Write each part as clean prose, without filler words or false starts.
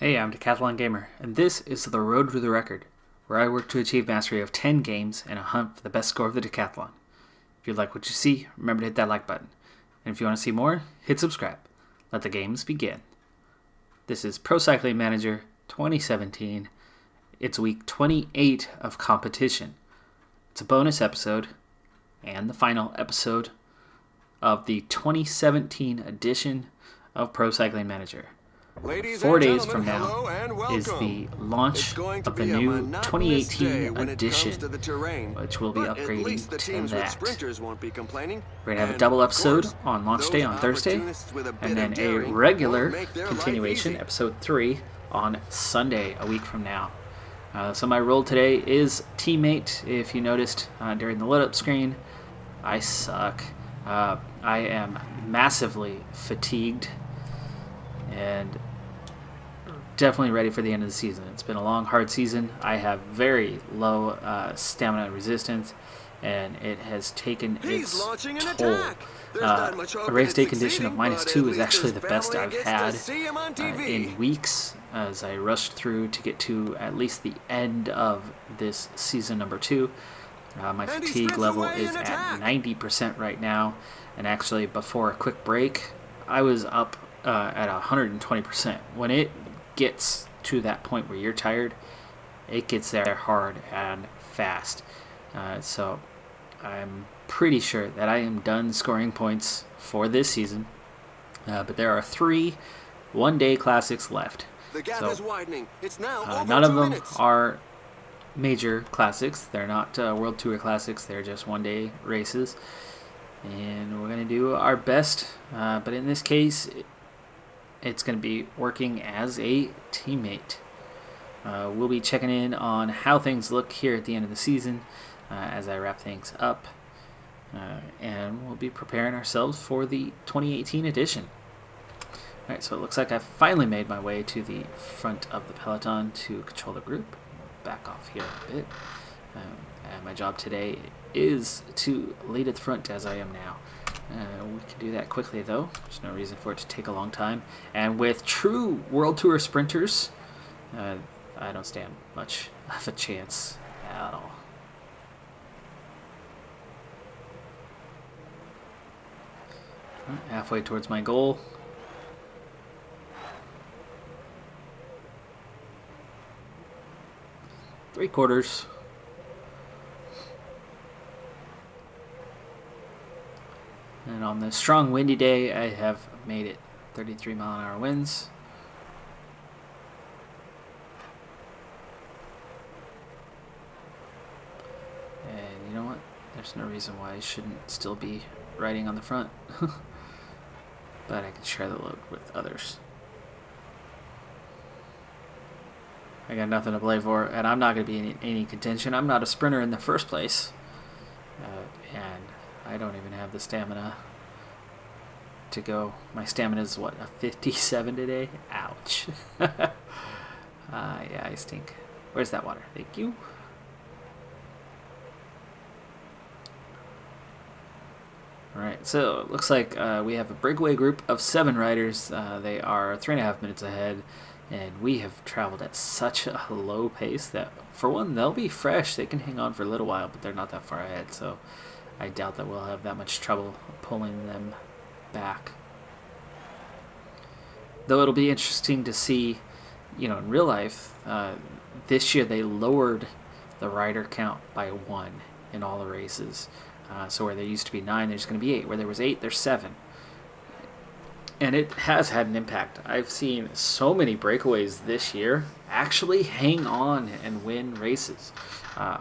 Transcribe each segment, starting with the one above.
Hey, I'm Decathlon Gamer, and this is the Road to the Record, where I work to achieve mastery of 10 games in a hunt for the best score of the Decathlon. If you like what you see, remember to hit that like button. And if you want to see more, hit subscribe. Let the games begin. This is Pro Cycling Manager 2017. It's week 28 of competition. It's a bonus episode, and the final episode of the 2017 edition of Pro Cycling Manager. Ladies 4 and days gentlemen, from now hello and welcome. is the launch of the new 2018 edition, which will be upgrading to that. We're going to have a double episode on launch day on Thursday, and then a regular continuation, episode 3, on Sunday, a week from now. So my role today is teammate. If you noticed during the lit-up screen, I suck. I am massively fatigued and definitely ready for the end of the season. It's been a long, hard season. I have very low stamina and resistance, and it has taken its toll. A race day condition of -2 is actually the best I've had in weeks, as I rushed through to get to at least the end of this season number 2. My fatigue level is at 90% right now, and actually before a quick break, I was up at 120%. When it gets to that point where you're tired, it gets there hard and fast. So I'm pretty sure that I am done scoring points for this season. But there are 3 one-day classics left. The gap is widening. It's now over none of 2 them minutes. are major classics. They're not World Tour classics. They're just one-day races. And we're going to do our best. But in this case, it's going to be working as a teammate. We'll be checking in on how things look here at the end of the season as I wrap things up. And we'll be preparing ourselves for the 2018 edition. Alright, so it looks like I've finally made my way to the front of the peloton to control the group. Back off here a bit. And my job today is to lead at the front as I am now. We can do that quickly, though. There's no reason for it to take a long time. And with true World Tour sprinters, I don't stand much of a chance at all. Halfway towards my goal. Three-quarters. And on this strong windy day, I have made it 33 mile an hour winds. And you know what? There's no reason why I shouldn't still be riding on the front. But I can share the load with others. I got nothing to play for, and I'm not going to be in any contention. I'm not a sprinter in the first place. And I don't even have the stamina to go. My stamina is, what, a 57 today? Ouch. Yeah, I stink. Where's that water? Thank you. Alright, so it looks like we have a breakaway group of 7 riders. They are 3.5 minutes ahead, and we have traveled at such a low pace that, for one, they'll be fresh. They can hang on for a little while, but they're not that far ahead, so I doubt that we'll have that much trouble pulling them back. Though it'll be interesting to see, in real life, this year they lowered the rider count by 1 in all the races. So where there used to be 9, there's going to be 8. Where there was 8, there's 7. And it has had an impact. I've seen so many breakaways this year actually hang on and win races.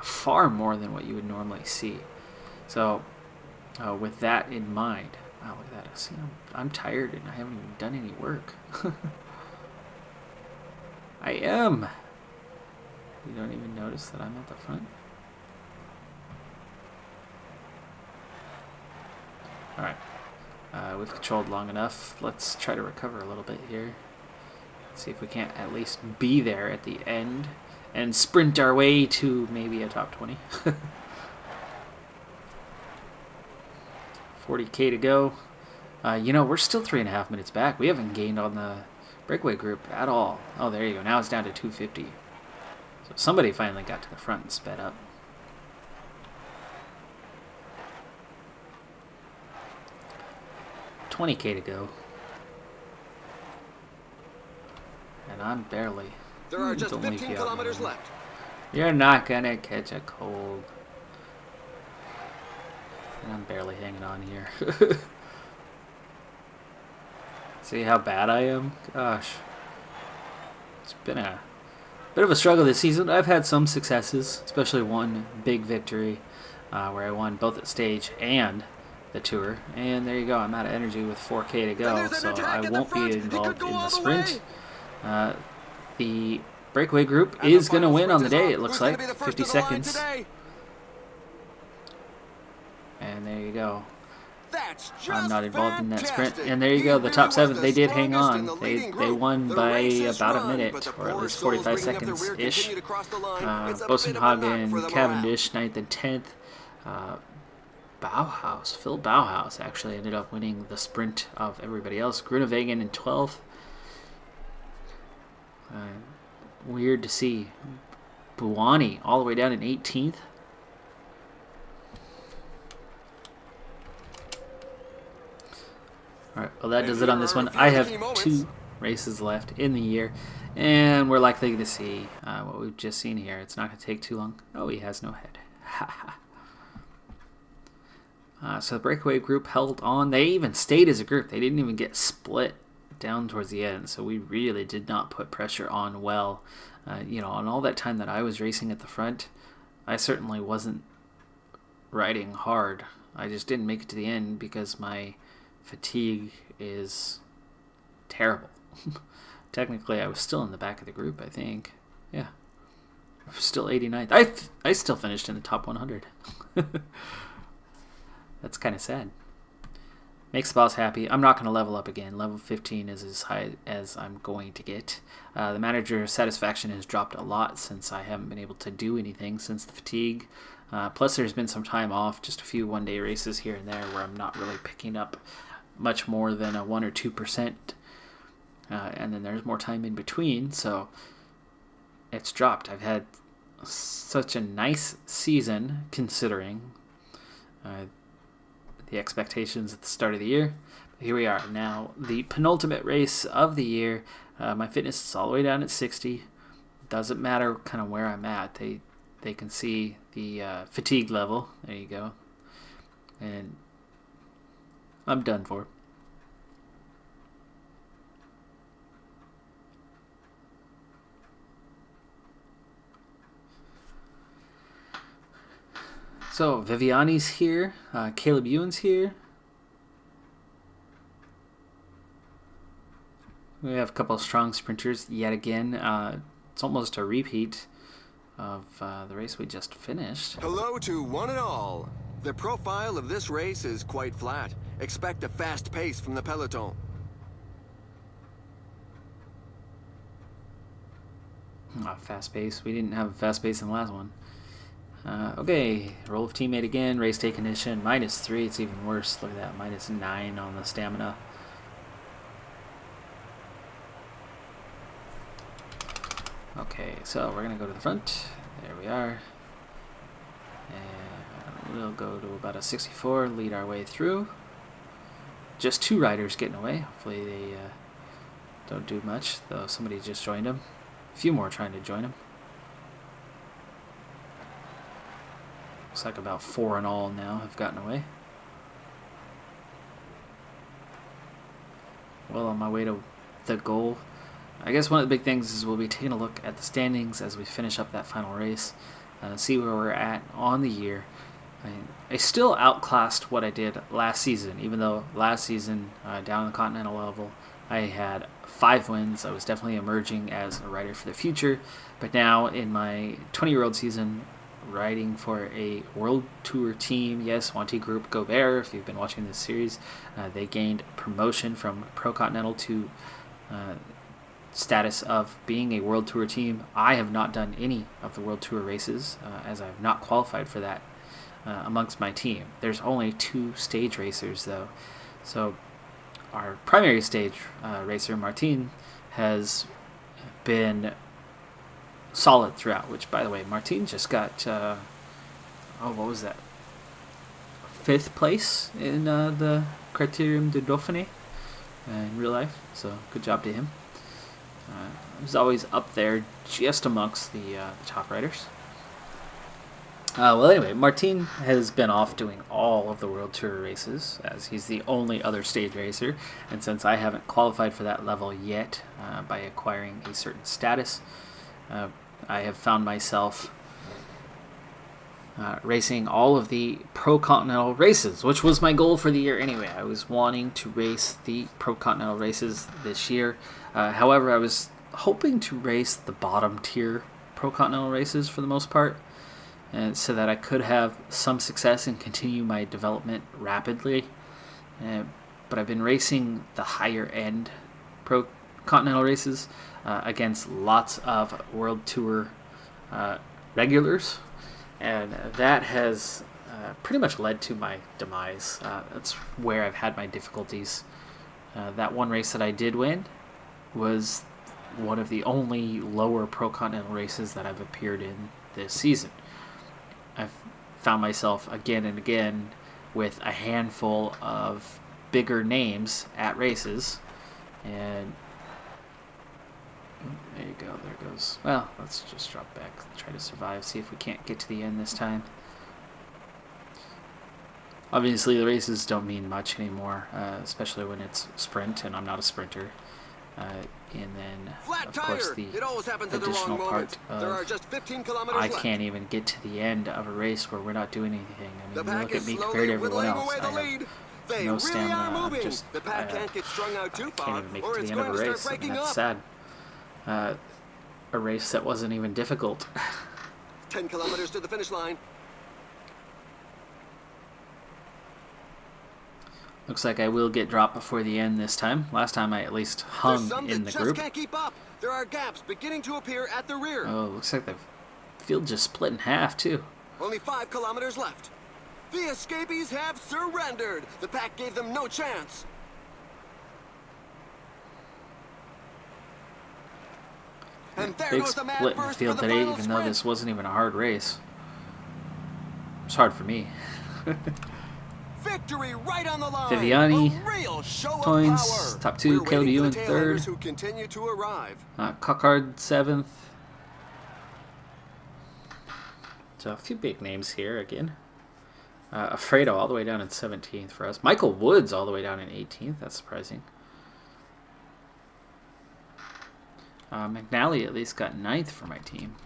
Far more than what you would normally see. So with that in mind, wow, look at that. See, I'm tired and I haven't even done any work. I am. You don't even notice that I'm at the front? Alright, we've controlled long enough. Let's try to recover a little bit here. See if we can't at least be there at the end and sprint our way to maybe a top 20. 40k to go. We're still 3.5 minutes back. We haven't gained on the breakaway group at all. Oh, there you go. Now it's down to 250. So somebody finally got to the front and sped up. $20K to go. And I'm barely. There are just 15 kilometers left. You're not gonna catch a cold. And I'm barely hanging on here. See how bad I am? Gosh. It's been a bit of a struggle this season. I've had some successes, especially one big victory where I won both at stage and the tour. And there you go. I'm out of energy with 4K to go, so I won't be involved in the sprint. The breakaway group is going to win on the day, it looks like. 50 seconds. And there you go. I'm not involved in that sprint. And there you go, the top 7, they did hang on. They won by about a minute, or at least 45 seconds-ish. Bosenhagen, Cavendish, 9th and 10th. Phil Bauhaus actually ended up winning the sprint of everybody else. Grunewagen in 12th. Weird to see Buoni all the way down in 18th. Alright, well that does it on this one. I have 2 races left in the year, and we're likely to see what we've just seen here. It's not going to take too long. Oh, he has no head. So the breakaway group held on. They even stayed as a group. They didn't even get split down towards the end, so we really did not put pressure on well. You know, on all that time that I was racing at the front, I certainly wasn't riding hard. I just didn't make it to the end because my fatigue is terrible. Technically, I was still in the back of the group, I think. Yeah. I was still 89th. I still finished in the top 100. That's kind of sad. Makes the boss happy. I'm not going to level up again. Level 15 is as high as I'm going to get. The manager satisfaction has dropped a lot since I haven't been able to do anything since the fatigue. Plus there's been some time off, just a few one-day races here and there where I'm not really picking up much more than a 1 or 2%. And then there's more time in between, so it's dropped. I've had such a nice season considering the expectations at the start of the year. But here we are now, the penultimate race of the year. My fitness is all the way down at 60. Doesn't matter kind of where I'm at. They can see the fatigue level. There you go. And I'm done for. So Viviani's here, Caleb Ewan's here. We have a couple of strong sprinters yet again. It's almost a repeat of the race we just finished. Hello to one and all. The profile of this race is quite flat. Expect a fast pace from the peloton. Fast pace. We didn't have a fast pace in the last one. Okay, roll of teammate again, race day condition, -3, it's even worse, look at that, -9 on the stamina. Okay, so we're going to go to the front, there we are, and we'll go to about a 64, lead our way through. Just 2 riders getting away, hopefully they don't do much, though somebody just joined them, a few more trying to join them. Looks like about 4 in all now have gotten away. Well, on my way to the goal. I guess one of the big things is we'll be taking a look at the standings as we finish up that final race. See where we're at on the year. I still outclassed what I did last season, even though last season, down in the Continental level, I had 5 wins. I was definitely emerging as a rider for the future. But now in my 20-year-old season, riding for a World Tour team. Yes, Wanty Group Gobert, if you've been watching this series, they gained promotion from Pro Continental to status of being a World Tour team. I have not done any of the World Tour races as I have not qualified for that amongst my team. There's only 2 stage racers though. So our primary stage racer, Martin, has been solid throughout, which, by the way, Martin just got, what was that? 5th place in the Criterium du Dauphiné in real life, so good job to him. He's always up there just amongst the top riders. Well, anyway, Martin has been off doing all of the World Tour races, as he's the only other stage racer, and since I haven't qualified for that level yet by acquiring a certain status, I have found myself racing all of the Pro Continental races, which was my goal for the year anyway. I was wanting to race the Pro Continental races this year. However, I was hoping to race the bottom tier Pro Continental races for the most part, and so that I could have some success and continue my development rapidly. But I've been racing the higher end Pro Continental races against lots of World Tour regulars, and that has pretty much led to my demise. That's where I've had my difficulties. That one race that I did win was one of the only lower Pro Continental races that I've appeared in this season. I've found myself again and again with a handful of bigger names at races, and there you go, there goes. Well, let's just drop back, try to survive, see if we can't get to the end this time. Obviously, the races don't mean much anymore, especially when it's sprint, and I'm not a sprinter. And then, of course, the additional part of I can't even get to the end of a race where we're not doing anything. I mean, you look at me compared to everyone else. I have no stamina. I'm just, I can't even make it to the end of a race. I mean, that's sad. A race that wasn't even difficult. 10 kilometers to the finish line. Looks like I will get dropped before the end this time. Last time I at least hung in the group. Can't keep up. There are gaps beginning to appear at the rear. Oh, looks like the field just split in half too. Only 5 kilometers left. The escapees have surrendered. The pack gave them no chance. And there Big goes the split in the field today, even though this wasn't even a hard race. It's hard for me. Victory right on the line. Viviani points, top 2, KLBU in 3rd. Who continue to arrive. Cockard 7th. So a few big names here again. Afredo all the way down in 17th for us. Michael Woods all the way down in 18th. That's surprising. McNally at least got 9th for my team.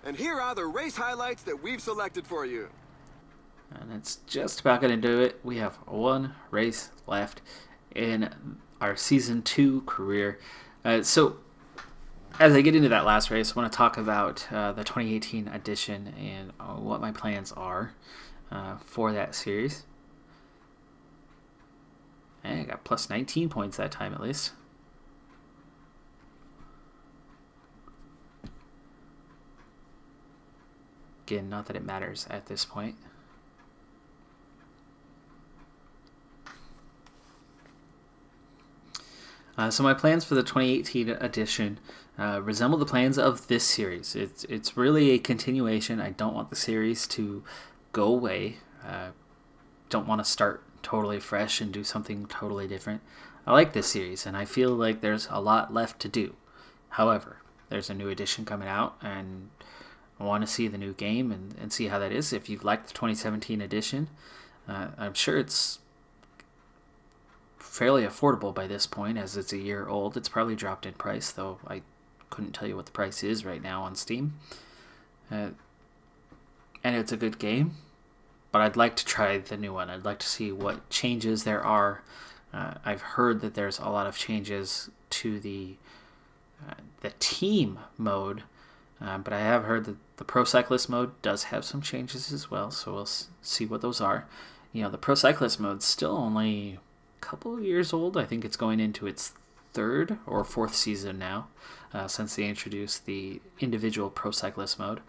And here are the race highlights that we've selected for you. And it's just about going to do it. We have one race left in our Season 2 career. So as I get into that last race, I want to talk about the 2018 edition and what my plans are for that series. And I got plus 19 points that time at least. Again, not that it matters at this point. So my plans for the 2018 edition resemble the plans of this series. It's really a continuation. I don't want the series to go away. Don't want to start totally fresh and do something totally different. I like this series, and I feel like there's a lot left to do. However, there's a new edition coming out, and I want to see the new game and see how that is. If you've liked the 2017 edition, I'm sure it's fairly affordable by this point, as it's a year old. It's probably dropped in price, though I couldn't tell you what the price is right now on Steam. And it's a good game, but I'd like to try the new one. I'd like to see what changes there are. I've heard that there's a lot of changes to the team mode, but I have heard that the Pro Cyclist mode does have some changes as well, so we'll see what those are. You know, the Pro Cyclist mode's still only a couple of years old. I think it's going into its 3rd or 4th season now, since they introduced the individual Pro Cyclist mode.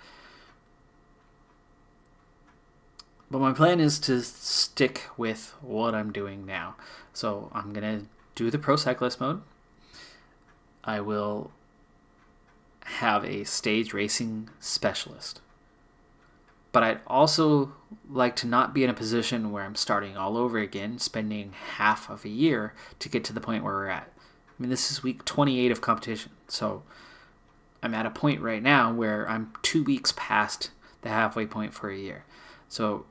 But my plan is to stick with what I'm doing now. So I'm going to do the Pro Cyclist mode. I will have a stage racing specialist. But I'd also like to not be in a position where I'm starting all over again, spending half of a year to get to the point where we're at. I mean, this is week 28 of competition, so I'm at a point right now where I'm 2 weeks past the halfway point for a year. So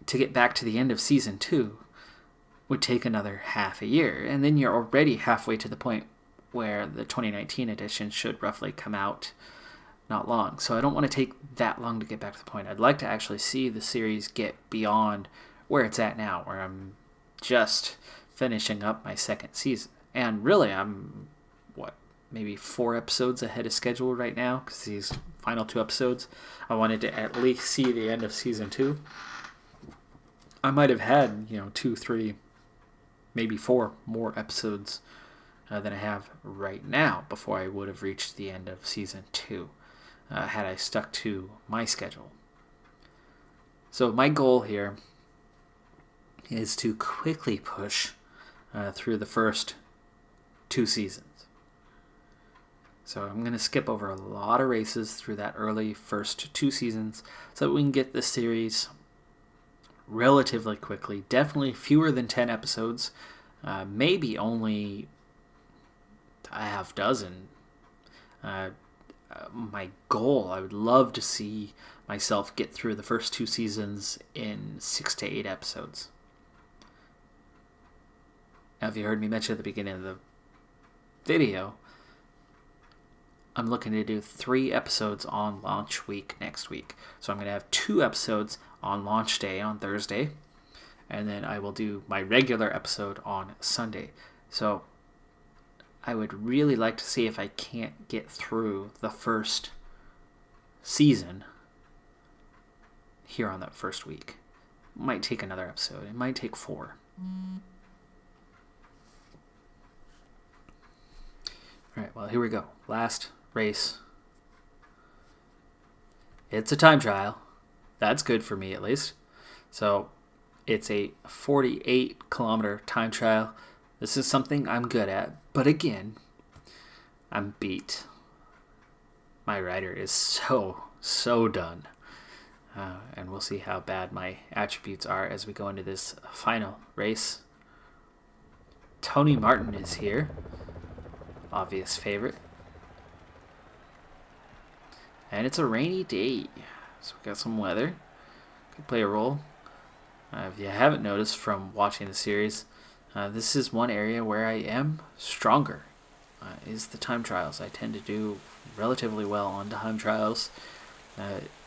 to get back to the end of season 2 would take another half a year, and then you're already halfway to the point where the 2019 edition should roughly come out not long. So I don't want to take that long to get back to the point. I'd like to actually see the series get beyond where it's at now, where I'm just finishing up my second season. And really, I'm, maybe 4 episodes ahead of schedule right now, because these final 2 episodes, I wanted to at least see the end of season 2. I might have had, 2, 3, maybe 4 more episodes than I have right now before I would have reached the end of season 2, had I stuck to my schedule. So my goal here is to quickly push through the first 2 seasons. So I'm going to skip over a lot of races through that early first 2 seasons so that we can get the series relatively quickly. Definitely fewer than 10 episodes. Maybe only a half dozen. My goal, I would love to see myself get through the first 2 seasons in 6 to 8 episodes. Now, if you heard me mention at the beginning of the video, I'm looking to do 3 episodes on launch week next week. So I'm going to have 2 episodes on launch day on Thursday, and then I will do my regular episode on Sunday. So I would really like to see if I can't get through the first season here on that first week. It might take another episode. It might take 4. All right, well, here we go. Last race. It's a time trial. That's good for me, at least. So it's a 48-kilometer time trial. This is something I'm good at. But again, I'm beat. My rider is so done. And we'll see how bad my attributes are as we go into this final race. Tony Martin is here. Obvious favorite. And it's a rainy day, so we got some weather. Could play a role. If you haven't noticed from watching the series, this is one area where I am stronger, is the time trials. I tend to do relatively well on time trials,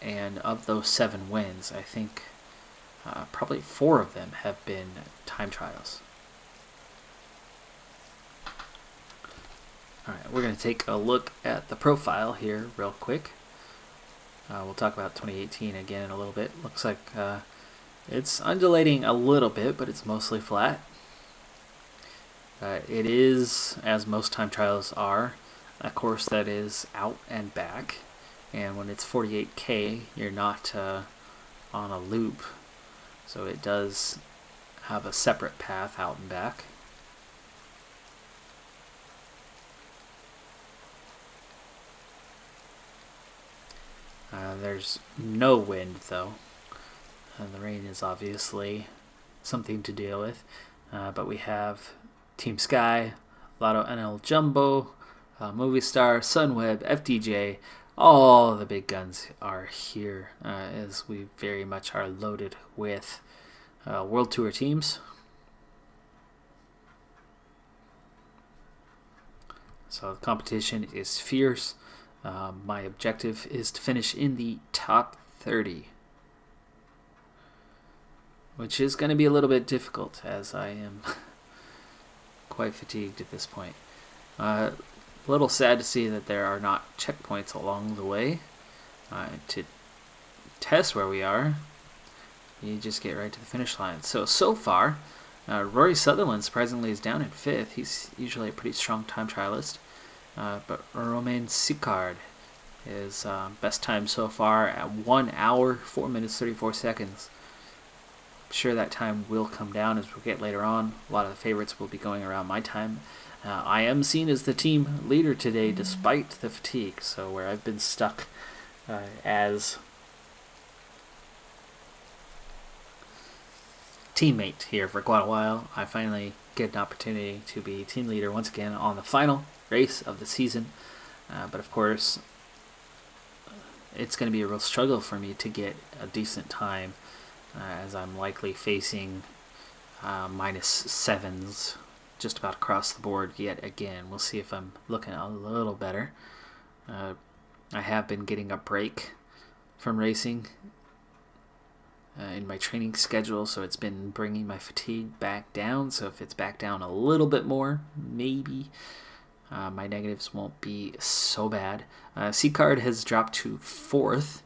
and of those 7 wins, I think probably 4 of them have been time trials. Alright, we're going to take a look at the profile here real quick. We'll talk about 2018 again in a little bit. Looks like it's undulating a little bit, but it's mostly flat. It is, as most time trials are, a course that is out and back. And when it's 48K, you're not on a loop. So it does have a separate path out and back. There's no wind, though. And the rain is obviously something to deal with. But we have Team Sky, Lotto NL Jumbo, Movistar, Sunweb, FDJ. All the big guns are here, as we very much are loaded with World Tour teams. So the competition is fierce. My objective is to finish in the top 30, which is going to be a little bit difficult as I am quite fatigued at this point. A little sad to see that there are not checkpoints along the way to test where we are. You just get right to the finish line. So far, Rory Sutherland surprisingly is down in 5th. He's usually a pretty strong time trialist. But Romain Sicard is best time so far at 1 hour, 4 minutes, 34 seconds. sure that time will come down as we get later on. A lot of the favorites will be going around my time. I am seen as the team leader today despite the fatigue, so where I've been stuck as teammate here for quite a while, I finally get an opportunity to be team leader once again on the final race of the season. But of course, it's going to be a real struggle for me to get a decent time as I'm likely facing -7s just about across the board yet again. We'll see if I'm looking a little better. I have been getting a break from racing in my training schedule, so it's been bringing my fatigue back down. So if it's back down a little bit more, maybe my negatives won't be so bad. C-Card has dropped to 4th.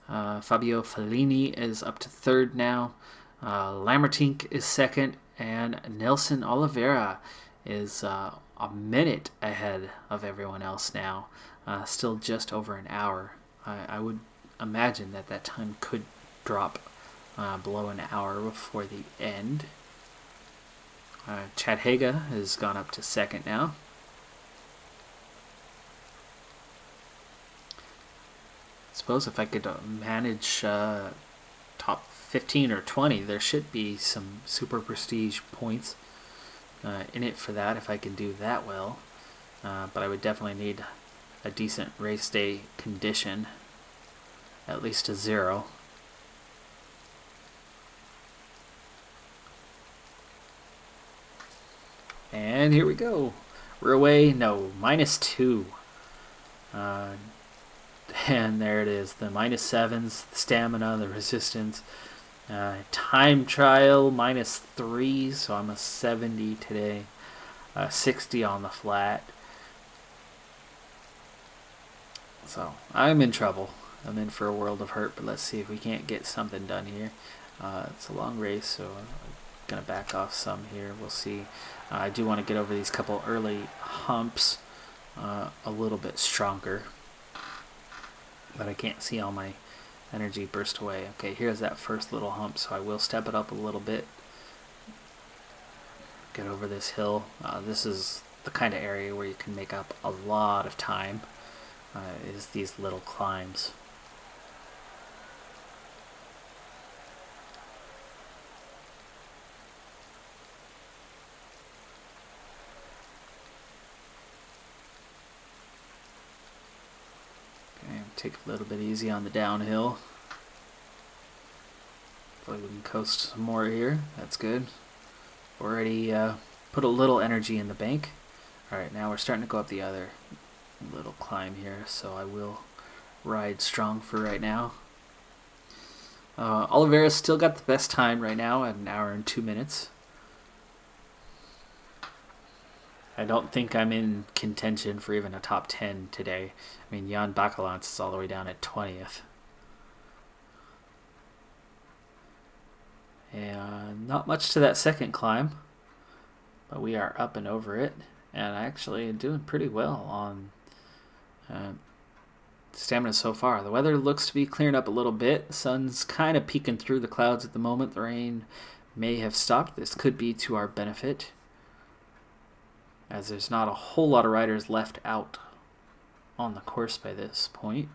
Fabio Fellini is up to 3rd now. Lamertink is 2nd, and Nelson Oliveira is a minute ahead of everyone else now. Still just over an hour. I would imagine that time could drop below an hour before the end. Chad Haga has gone up to 2nd now. I suppose if I could manage top 15 or 20, there should be some super prestige points in it for that if I can do that well. But I would definitely need a decent race day condition, at least a 0. And here we go. We're away. No, -2. And there it is. The -7s, the stamina, the resistance. Time trial, -3. So I'm a 70 today. 60 on the flat. So I'm in trouble. I'm in for a world of hurt. But let's see if we can't get something done here. It's a long race, so I'm going to back off some here. We'll see. I do want to get over these couple early humps a little bit stronger. But I can't see all my energy burst away. Okay, here's that first little hump, so I will step it up a little bit. Get over this hill. This is the kind of area where you can make up a lot of time, is these little climbs. Take a little bit easy on the downhill. Hopefully we can coast some more here. That's good. Already put a little energy in the bank. Alright, now we're starting to go up the other little climb here, so I will ride strong for right now. Oliveira's still got the best time right now at 1 hour and 2 minutes. I don't think I'm in contention for even a top 10 today. I mean, Jan Bakelants is all the way down at 20th. And not much to that second climb, but we are up and over it. And actually doing pretty well on stamina so far. The weather looks to be clearing up a little bit. The sun's kind of peeking through the clouds at the moment. The rain may have stopped. This could be to our benefit, as there's not a whole lot of riders left out on the course by this point.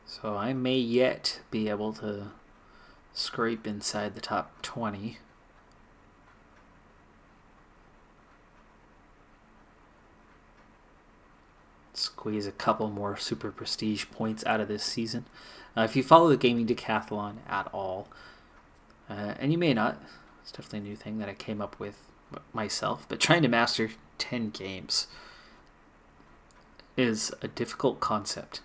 So I may yet be able to scrape inside the top 20. Squeeze a couple more super prestige points out of this season. If you follow the gaming decathlon at all, and you may not, it's definitely a new thing that I came up with myself, but trying to master 10 games is a difficult concept.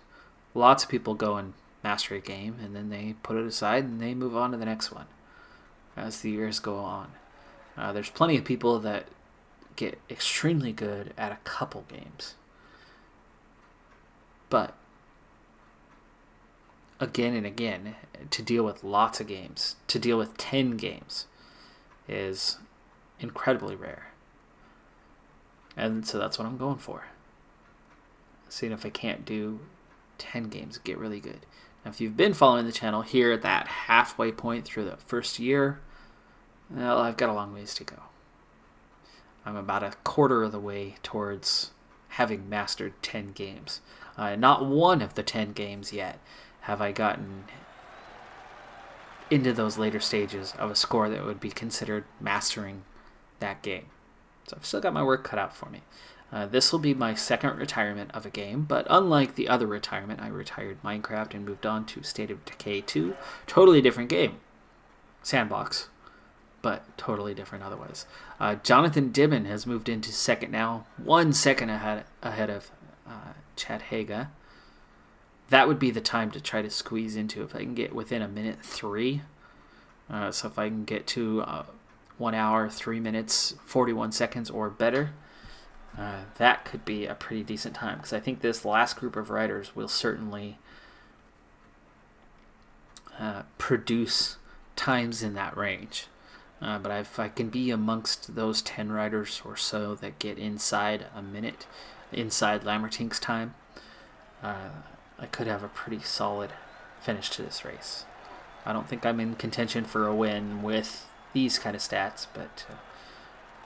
Lots of people go and master a game, and then they put it aside and they move on to the next one as the years go on. There's plenty of people that get extremely good at a couple games. But again and again, to deal with lots of games, to deal with 10 games, is incredibly rare. And so that's what I'm going for. seeing if I can't do 10 games, get really good. Now, if you've been following the channel here at that halfway point through the first year, well, I've got a long ways to go. I'm about a quarter of the way towards having mastered 10 games. Not one of the 10 games yet have I gotten into those later stages of a score that would be considered mastering that game. So I've still got my work cut out for me. This will be my second retirement of a game, but unlike the other retirement, I retired Minecraft and moved on to State of Decay 2. Totally different game. Sandbox, but totally different otherwise. Jonathan Dibben has moved into second now, 1 second ahead of Chad Haga. That would be the time to try to squeeze into if I can get within a minute 3. So if I can get to 1 hour, 3 minutes, 41 seconds or better, that could be a pretty decent time, because I think this last group of riders will certainly produce times in that range. But if I can be amongst those 10 riders or so that get inside a minute, inside Lamertink's time, I could have a pretty solid finish to this race. I don't think I'm in contention for a win with these kind of stats, but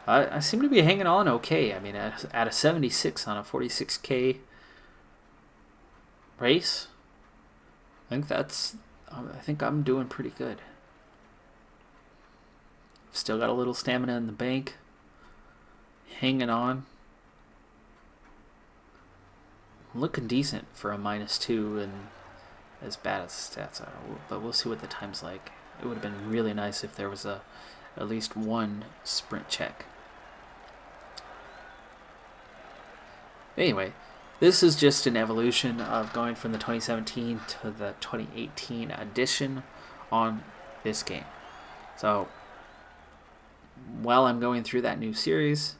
I seem to be hanging on okay. I mean, at a 76 on a 46K race, I think I'm doing pretty good. Still got a little stamina in the bank. Hanging on. Looking decent for a -2 and as bad as the stats are. But we'll see what the time's like. It would have been really nice if there was at least one sprint check. Anyway, this is just an evolution of going from the 2017 to the 2018 edition on this game. So while I'm going through that new series,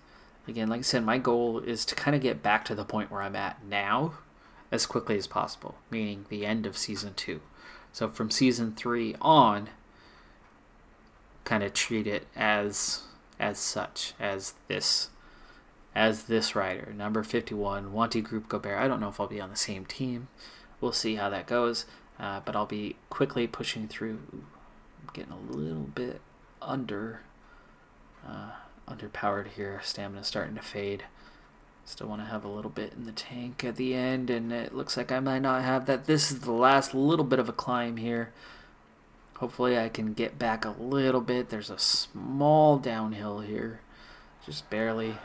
again, like I said, my goal is to kind of get back to the point where I'm at now as quickly as possible, meaning the end of Season 2. So from Season 3 on, kind of treat it as such, as this rider, number 51, Wanty Group Gobert. I don't know if I'll be on the same team. We'll see how that goes, but I'll be quickly pushing through. I'm getting a little bit underpowered here. Stamina's starting to fade. Still want to have a little bit in the tank at the end, and it looks like I might not have that. This is the last little bit of a climb here. Hopefully I can get back a little bit. There's a small downhill here, just barely.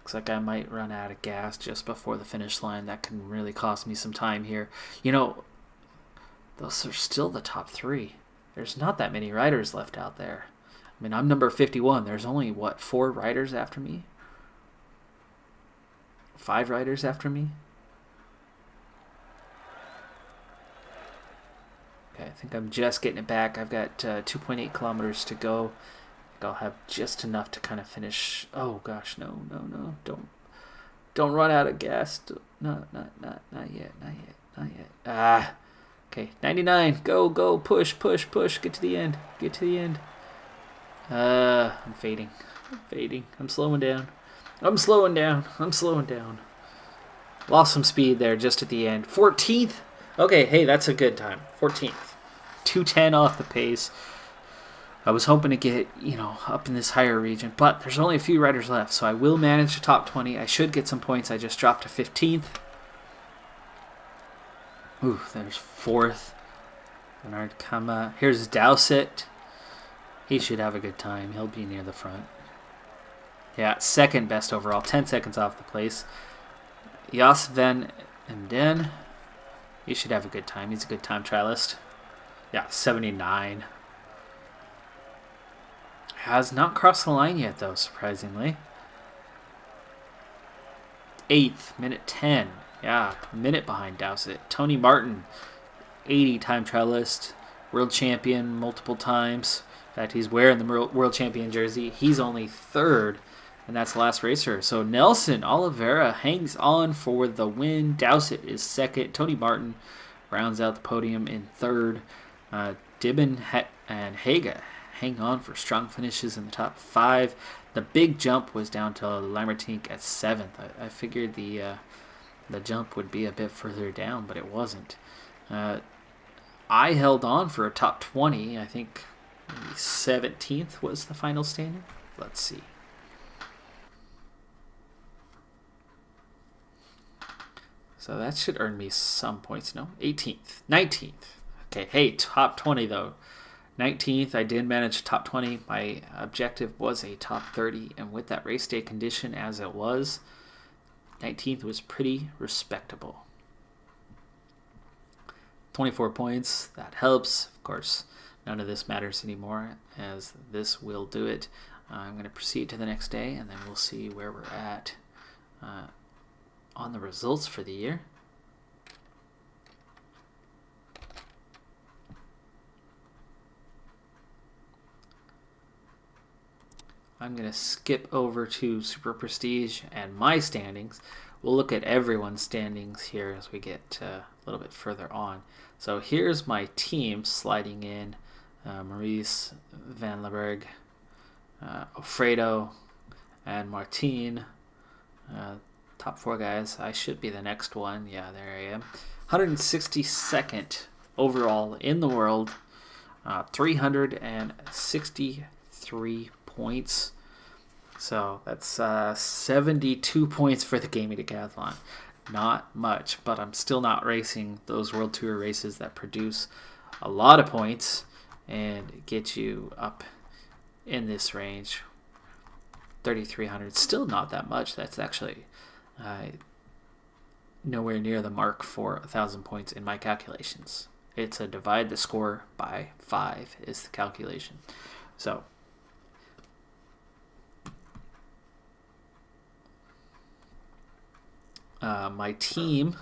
Looks like I might run out of gas just before the finish line. That can really cost me some time here. You know, those are still the top 3. There's not that many riders left out there. I mean, I'm number 51. There's only, 4 riders after me? 5 riders after me? Okay, I think I'm just getting it back. I've got 2.8 kilometers to go. I think I'll have just enough to kind of finish. Oh gosh, no. Don't run out of gas. Not yet. Okay, 99. Go, push. Get to the end. I'm fading. I'm slowing down. Lost some speed there just at the end. 14th? Okay, hey, that's a good time. 14th. 2:10 off the pace. I was hoping to get, up in this higher region, but there's only a few riders left, so I will manage the top 20. I should get some points. I just dropped to 15th. Ooh, there's 4th. Bernard Kama. Here's Dowsett. He should have a good time. He'll be near the front. Yeah, 2nd best overall. 10 seconds off the place. Jos van Emden. He should have a good time. He's a good time trialist. Yeah, 79. Has not crossed the line yet, though, surprisingly. 8th, minute 10. Yeah, a minute behind Dowsett. Tony Martin, 80 time trialist, world champion multiple times. In fact, he's wearing the world champion jersey. He's only 3rd, and that's the last racer. So Nelson Oliveira hangs on for the win. Dowsett is 2nd. Tony Martin rounds out the podium in 3rd. Dibben and Haga hang on for strong finishes in the top 5. The big jump was down to Lamertink at 7th. I figured the the jump would be a bit further down, but it wasn't. I held on for a top 20. I think 17th was the final standing. Let's see. So that should earn me some points. No, 18th, 19th. Okay, hey, top 20 though. 19th, I did manage top 20. My objective was a top 30, and with that race day condition as it was, 19th was pretty respectable. 24 points, that helps. Of course, none of this matters anymore, as this will do it. I'm going to proceed to the next day, and then we'll see where we're at on the results for the year. I'm going to skip over to Super Prestige and my standings. We'll look at everyone's standings here as we get a little bit further on. So here's my team sliding in. Maurice, Van Leberg, Alfredo, and Martin. Top 4 guys. I should be the next one. Yeah, there I am. 162nd overall in the world. 363 points. So that's 72 points for the Gaming Decathlon. Not much, but I'm still not racing those World Tour races that produce a lot of points and get you up in this range. 3,300, still not that much. That's actually nowhere near the mark for 1,000 points in my calculations. It's a divide the score by 5 is the calculation. So my team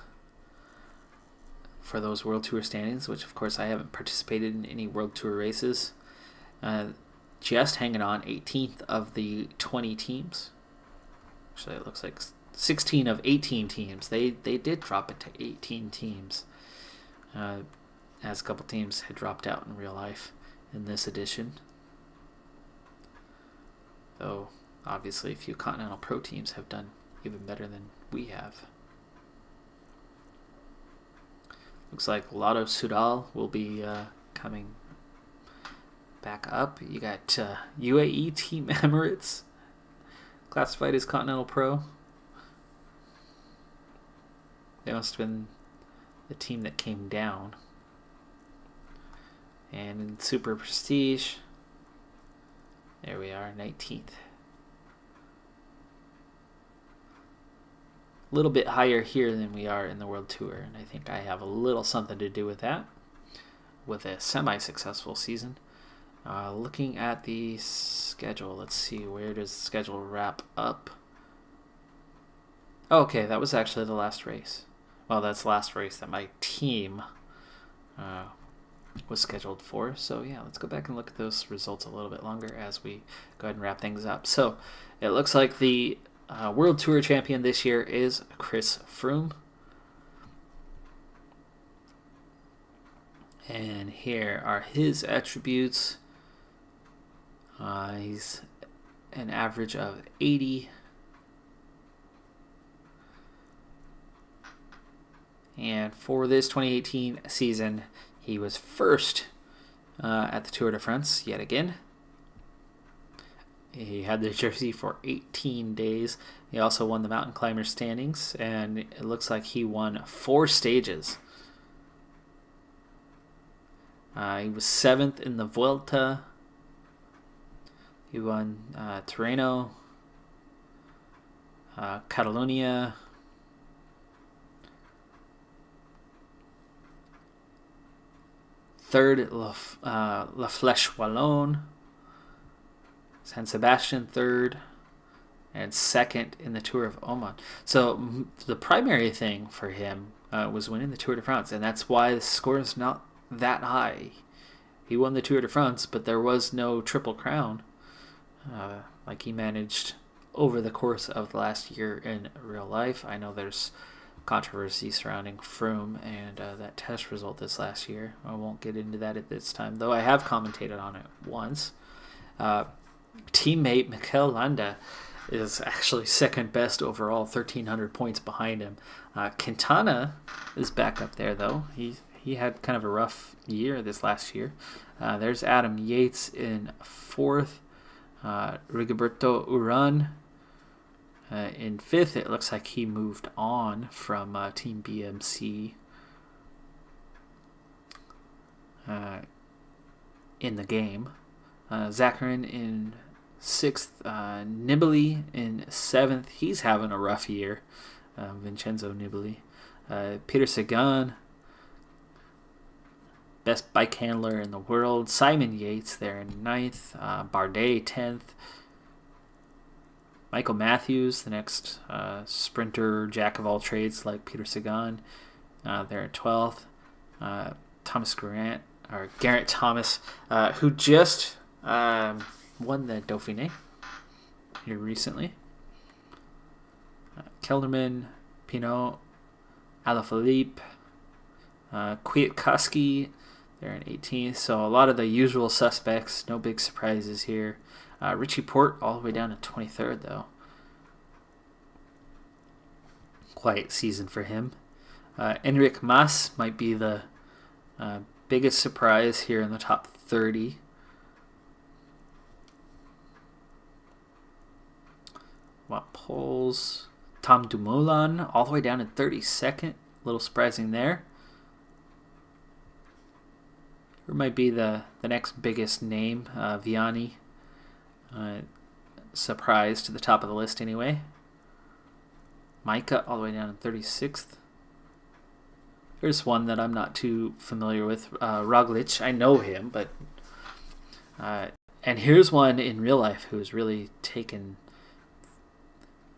for those World Tour standings, which of course I haven't participated in any World Tour races, just hanging on 18th of the 20 teams. Actually, it looks like 16 of 18 teams. They did drop it to 18 teams, as a couple teams had dropped out in real life in this edition. Though, obviously, a few Continental Pro teams have done even better than we have. Looks like Lotto Soudal will be coming back up. You got UAE Team Emirates classified as Continental Pro. They must have been the team that came down. And in Super Prestige, there we are, 19th. A little bit higher here than we are in the World Tour, and I think I have a little something to do with that, with a semi-successful season. Looking at the schedule, let's see, where does the schedule wrap up? Okay, that was actually the last race. Well, that's the last race that my team was scheduled for. So yeah, let's go back and look at those results a little bit longer as we go ahead and wrap things up. So it looks like the World Tour champion this year is Chris Froome. And here are his attributes. He's an average of 80. And for this 2018 season, he was first at the Tour de France yet again. He had the jersey for 18 days. He also won the mountain climber standings, and it looks like he won 4 stages. He was 7th in the Vuelta. He won Tirreno, Catalonia, third La Flèche Wallonne, San Sebastian third, and second in the Tour of Oman. So the primary thing for him was winning the Tour de France, and that's why the score is not that high. He won the Tour de France, but there was no Triple Crown like he managed over the course of the last year in real life. I know there's controversy surrounding Froome and that test result this last year. I won't get into that at this time, though I have commentated on it once. Teammate Mikel Landa is actually second best overall, 1,300 points behind him. Quintana is back up there, though. He had kind of a rough year this last year. There's Adam Yates in fourth. Rigoberto Urán in fifth. It looks like he moved on from Team BMC in the game. Zakarin in sixth. Nibali in seventh. He's having a rough year. Vincenzo Nibali. Peter Sagan, best bike handler in the world. Simon Yates there in ninth. Bardet 10th. Michael Matthews, the next sprinter, jack of all trades like Peter Sagan, there in 12th. Geraint Thomas, who just won the Dauphiné here recently. Kelderman, Pinot, Alaphilippe, Kwiatkowski, they're in 18th. So a lot of the usual suspects, no big surprises here. Richie Porte all the way down to 23rd, though. Quiet season for him. Enric Mas might be the biggest surprise here in the top 30. What polls? Tom Dumoulin all the way down in 32nd. A little surprising there. Who might be the next biggest name? Vianney. Surprise to the top of the list anyway. Micah all the way down in 36th. Here's one that I'm not too familiar with. Roglic. I know him, but... and here's one in real life who's really taken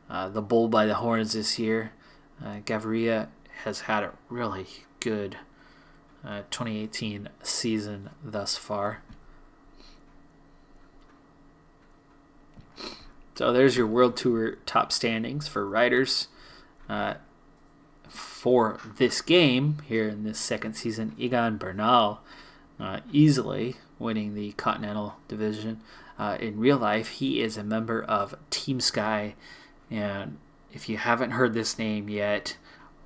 the bull by the horns this year. Gaviria has had a really good 2018 season thus far. So there's your World Tour top standings for riders for this game here in this second season. Egan Bernal easily winning the Continental Division. In real life, he is a member of Team Sky, and if you haven't heard this name yet,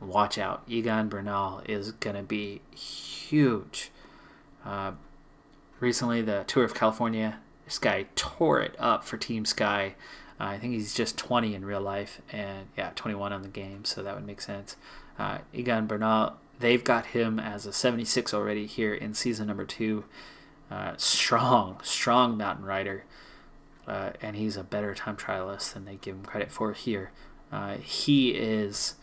watch out. Egan Bernal is going to be huge. Recently, the Tour of California, this guy tore it up for Team Sky. I think he's just 20 in real life, and 21 on the game, so that would make sense. Egan Bernal, they've got him as a 76 already here in season number 2. Strong mountain rider, and he's a better time trialist than they give him credit for here. He is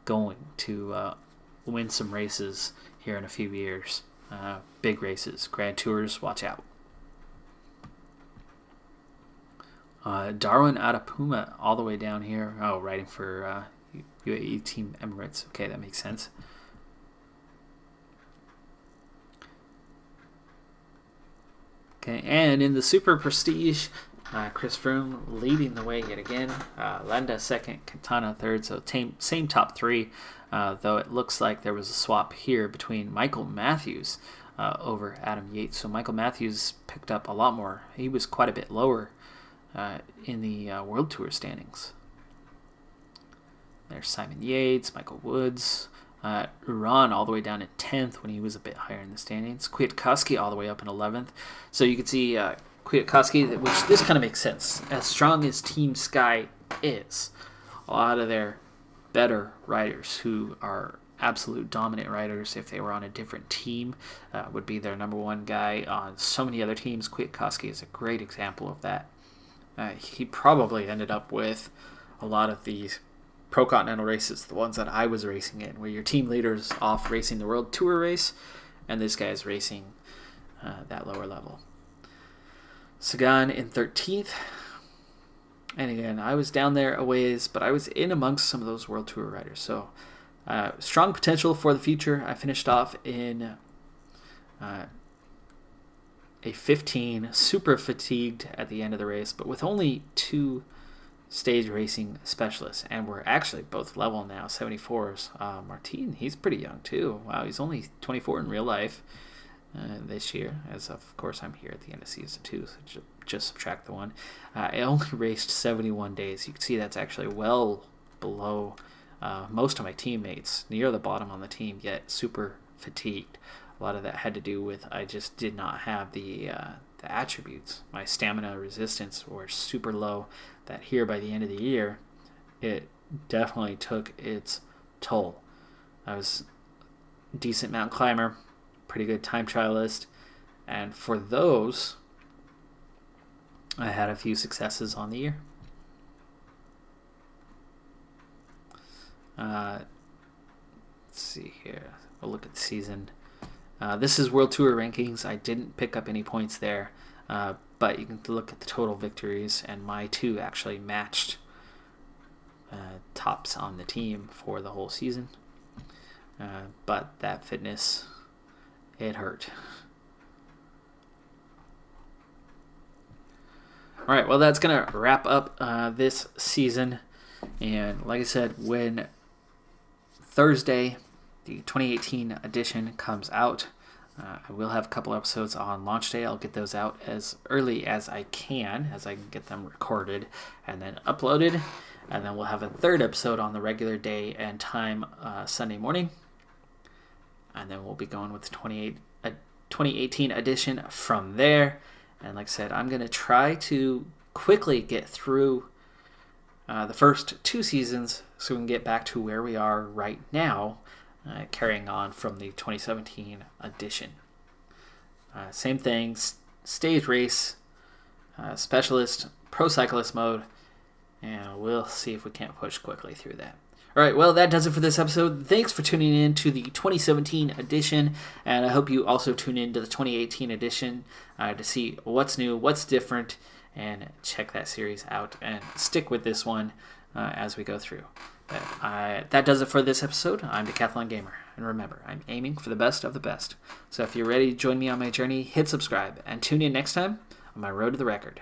going to win some races here in a few years. Big races, Grand Tours, watch out. Darwin Adapuma all the way down here. Oh, riding for UAE Team Emirates. Okay, that makes sense. Okay, and in the Super Prestige, Chris Froome leading the way yet again. Landa second, Quintana third, so same top three, though it looks like there was a swap here between Michael Matthews over Adam Yates. So Michael Matthews picked up a lot more. He was quite a bit lower in the World Tour standings. There's Simon Yates, Michael Woods, Urán all the way down at 10th when he was a bit higher in the standings. Kwiatkowski all the way up in 11th. So you can see Kwiatkowski, which this kind of makes sense. As strong as Team Sky is, a lot of their better riders who are absolute dominant riders, if they were on a different team, would be their number one guy on so many other teams. Kwiatkowski is a great example of that. He probably ended up with a lot of these Pro Continental races, the ones that I was racing in, where your team leader's off racing the World Tour race, and this guy's racing that lower level. Sagan in 13th. And again, I was down there a ways, but I was in amongst some of those World Tour riders. So strong potential for the future. I finished off in a 15, super fatigued at the end of the race, but with only 2 stage racing specialists, and we're actually both level now, 74s. Martin, he's pretty young too. Wow, he's only 24 in real life, this year, as of course I'm here at the end of season 2, so just subtract the 1. I only raced 71 days. You can see that's actually well below most of my teammates, near the bottom on the team, yet super fatigued. A lot of that had to do with I just did not have the attributes. My stamina resistance were super low, that here by the end of the year, it definitely took its toll. I was a decent mountain climber, pretty good time trialist, and for those, I had a few successes on the year. Let's see here. We'll look at the season. This is World Tour rankings. I didn't pick up any points there, but you can look at the total victories, and my 2 actually matched tops on the team for the whole season. But that fitness, it hurt. All right, well, that's going to wrap up this season. And like I said, when Thursday, the 2018 edition comes out, I will have a couple episodes on launch day. I'll get those out as early as I can get them recorded and then uploaded. And then we'll have a third episode on the regular day and time Sunday morning. And then we'll be going with the 2018 edition from there. And like I said, I'm going to try to quickly get through the first 2 seasons so we can get back to where we are right now, carrying on from the 2017 edition. Same thing, stage race, specialist, pro cyclist mode, and we'll see if we can't push quickly through that. All right, well, that does it for this episode. Thanks for tuning in to the 2017 edition, and I hope you also tune in to the 2018 edition to see what's new, what's different, and check that series out and stick with this one as we go through. That does it for this episode. I'm Decathlon Gamer, and remember, I'm aiming for the best of the best. So if you're ready to join me on my journey, hit subscribe, and tune in next time on my road to the record.